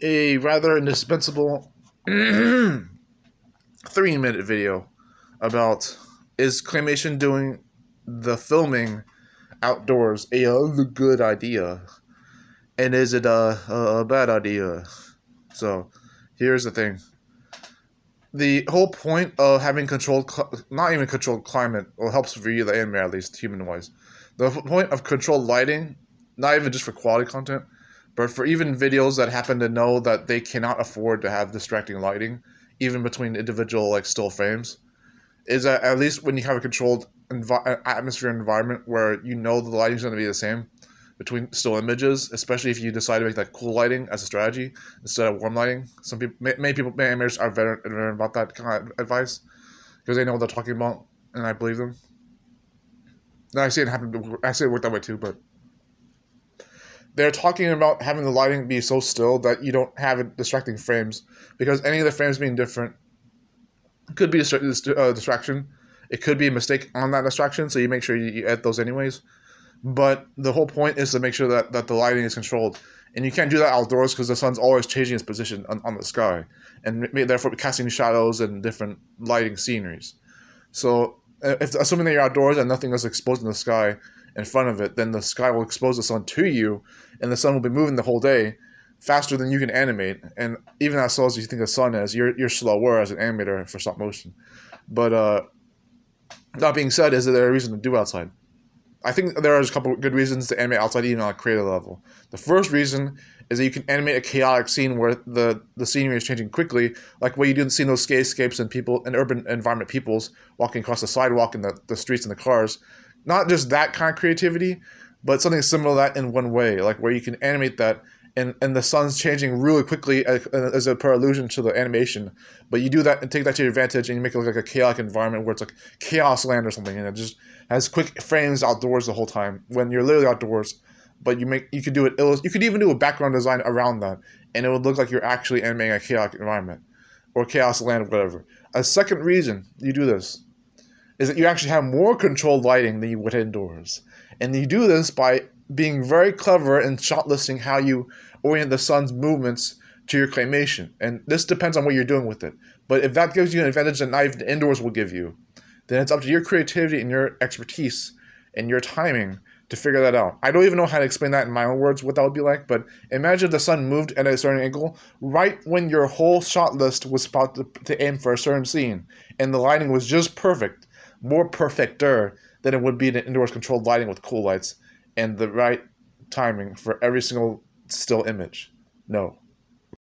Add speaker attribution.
Speaker 1: a rather indispensable 3-minute video about is claymation doing the filming outdoors a good idea, and is it a bad idea? So here's the thing. The whole point of having not even controlled climate, or helps for you, the anime at least, human-wise. The point of controlled lighting, not even just for quality content, but for even videos that happen to know that they cannot afford to have distracting lighting, even between individual like still frames, is that at least when you have a controlled atmosphere environment where you know the lighting is going to be the same between still images, especially if you decide to make like cool lighting as a strategy instead of warm lighting. Some people, many animators are veteran about that kind of advice because they know what they're talking about, and I believe them. And I see it happen. I see it work that way too, but they're talking about having the lighting be so still that you don't have distracting frames, because any of the frames being different could be a distraction. It could be a mistake on that distraction, so you make sure you edit those anyways. But the whole point is to make sure that the lighting is controlled. And you can't do that outdoors because the sun's always changing its position on the sky, and therefore casting shadows and different lighting sceneries. So, if assuming that you're outdoors and nothing is exposed in the sky in front of it, then the sky will expose the sun to you, and the sun will be moving the whole day faster than you can animate. And even as slow as you think the sun is, you're slower as an animator for stop motion. But that being said, is there a reason to do outside? I think there are a couple of good reasons to animate outside, even on a creative level. The first reason is that you can animate a chaotic scene where the scenery is changing quickly, like what you do see in those skyscapes and people in urban environment, people's walking across the sidewalk and the streets and the cars. Not just that kind of creativity, but something similar to that in one way, like where you can animate that and the sun's changing really quickly as a per allusion to the animation. But you do that and take that to your advantage, and you make it look like a chaotic environment where it's like chaos land or something, and it just has quick frames outdoors the whole time when you're literally outdoors. But you could do it. You could even do a background design around that, and it would look like you're actually animating a chaotic environment or chaos land or whatever. A second reason you do this is that you actually have more controlled lighting than you would indoors, and you do this by being very clever in shot listing how you orient the sun's movements to your claymation. And this depends on what you're doing with it. But if that gives you an advantage that not even the indoors will give you, then it's up to your creativity and your expertise and your timing to figure that out. I don't even know how to explain that in my own words, what that would be like, but imagine if the sun moved at a certain angle right when your whole shot list was about to aim for a certain scene, and the lighting was just perfect, more perfecter than it would be in an indoors controlled lighting with cool lights and the right timing for every single still image. No.